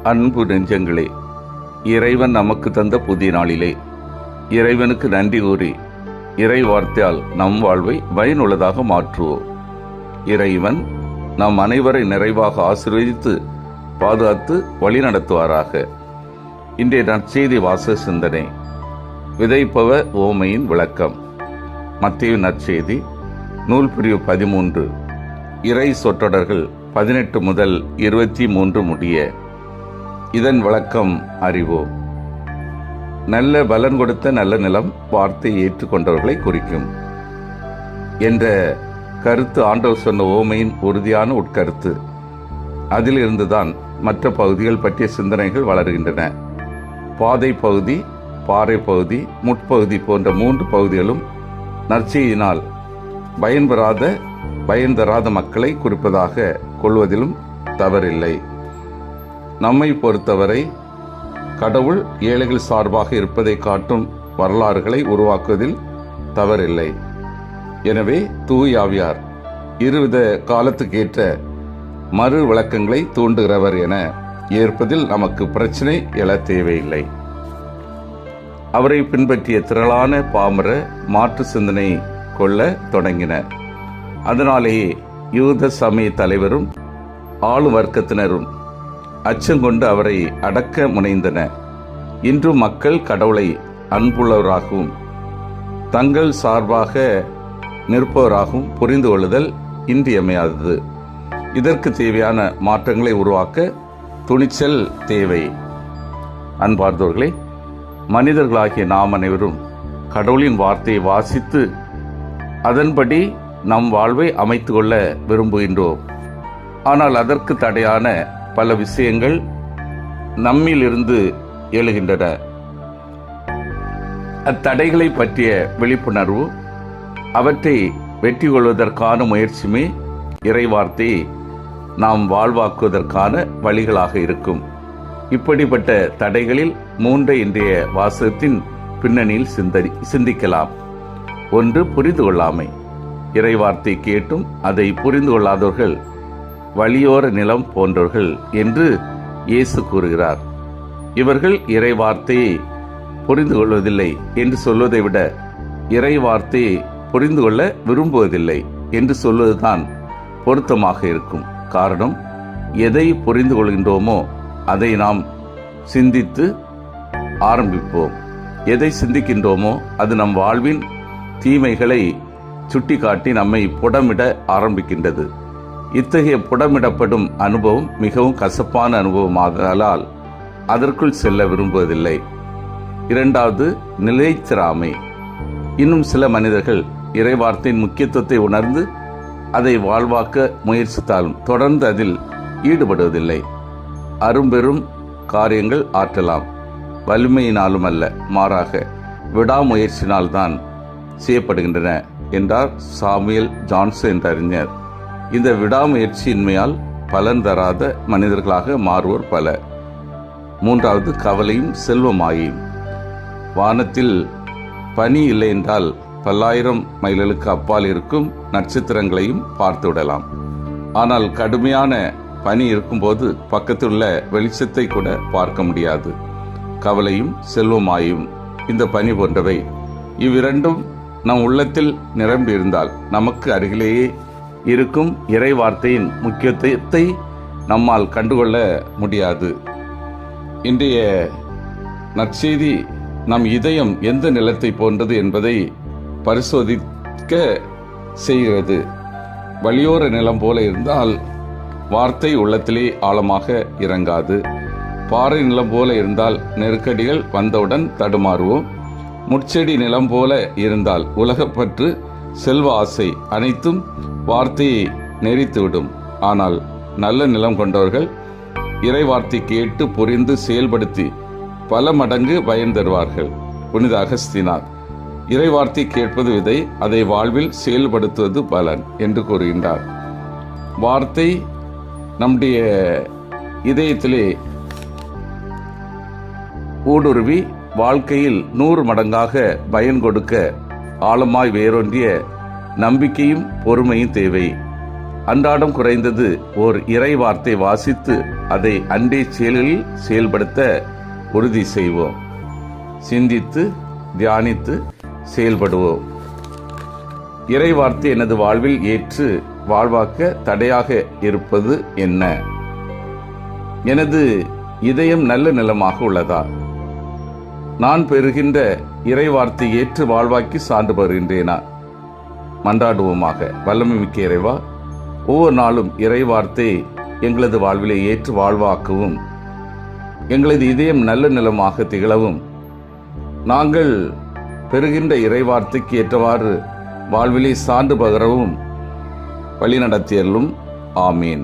அன்பு நெஞ்சங்களே, இறைவன் நமக்கு தந்த புதிய நாளிலே இறைவனுக்கு நன்றி கூறி இறை வார்த்தையால் நம் வாழ்வை பயனுள்ளதாக மாற்றுவோம். இறைவன் நம் அனைவரை நிறைவாக ஆசீர்வதித்து பாதுகாத்து வழிநடத்துவாராக. இன்றைய நற்செய்தி வாசக சிந்தனை. விதைப்பவர் ஓமையின் விளக்கம். மத்தேயு நற்செய்தி நூல் பிரிவு 13, இறை சொற்றொடர்கள் 18 முதல் 23 முடிய. இதன் விளக்கம் அறிவோம். நல்ல பலன் கொடுத்த நல்ல நிலம் வார்த்தையை ஏற்றுக்கொண்டவர்களை குறிக்கும் என்ற கருத்து ஆண்டவர் சொன்ன ஓமையின் உறுதியான உட்கருத்து. அதில் இருந்துதான் மற்ற பகுதிகள் பற்றிய சிந்தனைகள் வளர்கின்றன. பாதை பகுதி, பாறை பகுதி, முட்பகுதி போன்ற 3 பகுதிகளும் நற்செய்தியினால் பயன் தராத மக்களை குறிப்பதாக கொள்வதிலும் தவறில்லை. நம்மை பொறுத்தவரை கடவுள் ஏழைகள் சார்பாக இருப்பதை காட்டும் வரலாறுகளை உருவாக்குவதில் தவறில்லை. எனவே தூய ஆவியார் இருவித காலத்துக்கேற்ற மறு விளக்கங்களை தூண்டுகிறவர் என ஏற்பதில் நமக்கு பிரச்சனை எழ தேவையில்லை. அவரை பின்பற்றிய திரளான பாமர மாற்று சிந்தனை கொள்ள தொடங்கினர். அதனாலேயே யூத சமய தலைவரும் ஆளும் வர்க்கத்தினரும் அச்சங்கொண்டு அவரை அடக்க முனைந்தனர். இன்றும் மக்கள் கடவுளை அன்புள்ளவராகவும் தங்கள் சார்பாக நிற்பவராகவும் புரிந்து கொள்ளுதல் இன்றியமையாதது. இதற்கு தேவையான மாற்றங்களை உருவாக்க துணிச்சல் தேவை. அன்பார்ந்தவர்களே, மனிதர்களாகிய நாம் அனைவரும் கடவுளின் வார்த்தையை வாசித்து அதன்படி நம் வாழ்வை அமைத்து கொள்ள விரும்புகின்றோம். ஆனால் அதற்கு தடையான பல விஷயங்கள் நம்மில் இருந்து எழுகின்றன. அத்தடைகளை பற்றிய விழிப்புணர்வு, அவற்றை வெற்றி கொள்வதற்கான முயற்சியுமே இறைவார்த்தையை நாம் வாழ்வாக்குவதற்கான வழிகளாக இருக்கும். இப்படிப்பட்ட தடைகளில் 3 இன்றைய வாசகத்தின் பின்னணியில் சிந்திக்கலாம். 1, புரிந்து கொள்ளாமை. இறைவார்த்தை கேட்டும் அதை புரிந்து கொள்ளாதவர்கள் வழியோர நிலம் போன்றவர்கள் என்று இயேசு கூறுகிறார். இவர்கள் இறை வார்த்தையை புரிந்து கொள்வதில்லை என்று சொல்வதை விட இறை வார்த்தையை புரிந்து கொள்ள விரும்புவதில்லை என்று சொல்வதுதான் பொருத்தமாக இருக்கும். காரணம், எதை புரிந்து கொள்கின்றோமோ அதை நாம் சிந்தித்து ஆரம்பிப்போம். எதை சிந்திக்கின்றோமோ அது நம் வாழ்வின் தீமைகளை சுட்டிக்காட்டி நம்மை புடமிட ஆரம்பிக்கின்றது. இத்தகைய புடமிடப்படும் அனுபவம் மிகவும் கசப்பான அனுபவமாதலால் அதற்குள் செல்ல விரும்புவதில்லை. 2வது, நிலைத்திராமை. இன்னும் சில மனிதர்கள் இறைவார்த்தையின் முக்கியத்துவத்தை உணர்ந்து அதை வாழ்வாக்க முயற்சித்தாலும் தொடர்ந்து அதில் ஈடுபடுவதில்லை. அரும்பெரும் காரியங்கள் ஆற்றலாம், வலிமையினாலும் அல்ல, மாறாக விடாமுயற்சியினால்தான் செய்யப்படுகின்றன என்றார் சாமுவேல் ஜான்சன் என்ற அறிஞர். இந்த விடாமுயற்சியின்மையால் பலன் தராத மனிதர்களாக மாறுவோர் பலர். 3வது, கவலையும் செல்வமாயும். வானத்தில் பனி இல்லை என்றால் 10,000 மைல்களுக்கு அப்பால் இருக்கும் நட்சத்திரங்களையும் பார்த்து விடலாம். ஆனால் கடுமையான பனி இருக்கும்போது பக்கத்தில் உள்ள வெளிச்சத்தை கூட பார்க்க முடியாது. கவலையும் செல்வமாயும் இந்த பனி போன்றவை. இவ்விரண்டும் நம் உள்ளத்தில் நிரம்பி இருந்தால் நமக்கு அருகிலேயே இருக்கும் இறை வார்த்தையின் முக்கியத்துவத்தை நம்மால் கண்டுகொள்ள முடியாது. இன்றைய நற்செய்தி நம் இதயம் எந்த நிலத்தை போன்றது என்பதை பரிசோதிக்க செய்கிறது. வழியோர நிலம் போல இருந்தால் வார்த்தை உள்ளத்திலே ஆழமாக இறங்காது. பாறை நிலம் போல இருந்தால் நெருக்கடிகள் வந்தவுடன் தடுமாறுவோம். முட்செடி நிலம் போல இருந்தால் உலகப்பற்று, செல்வ ஆசை அனைத்தும் வார்த்தையை நெறித்துவிடும். ஆனால் நல்ல நிலம் கொண்டவர்கள் இறை வார்த்தை கேட்டு புரிந்து செயல்படுத்தி பல மடங்கு பயன் தருவார்கள். புனித அகஸ்தினார் இறை வார்த்தை கேட்பது விதை, அதை வாழ்வில் செயல்படுத்துவது பலன் என்று கூறுகின்றார். வார்த்தை நம்முடைய இதயத்திலே ஊடுருவி வாழ்க்கையில் 100 மடங்காக பயன் கொடுக்க ஆழமாய் வேரூன்றிய நம்பிக்கையும் பொறுமையும் தேவை. அன்றாடம் குறைந்தது ஓர் இறை வார்த்தை வாசித்து அதை அன்றைய செயலில் செயல்படுத்த உறுதி செய்வோம். சிந்தித்து தியானித்து செயல்படுவோம். இறை வார்த்தை எனது வாழ்வில் ஏற்று வாழ்வாக்க தடையாக இருப்பது என்ன? எனது இதயம் நல்ல நிலமாக உள்ளதா? நான் பெறுகின்ற இறை வார்த்தை ஏற்று வாழ்வாக்கி சான்று பெறுகின்றேனா? மன்றாடுவோமாக. வல்லமை மிக்க இறைவா, ஒவ்வொரு நாளும் இறை வார்த்தை எங்களது வாழ்விலே ஏற்று வாழ்வாக்கவும், எங்களது இதயம் நல்ல நிலமாக திகழவும், நாங்கள் பெறுகின்ற இறை வார்த்தைக்கு ஏற்றவாறு வாழ்விலே சான்று பகரவும் வழி நடத்தியலும். ஆமீன்.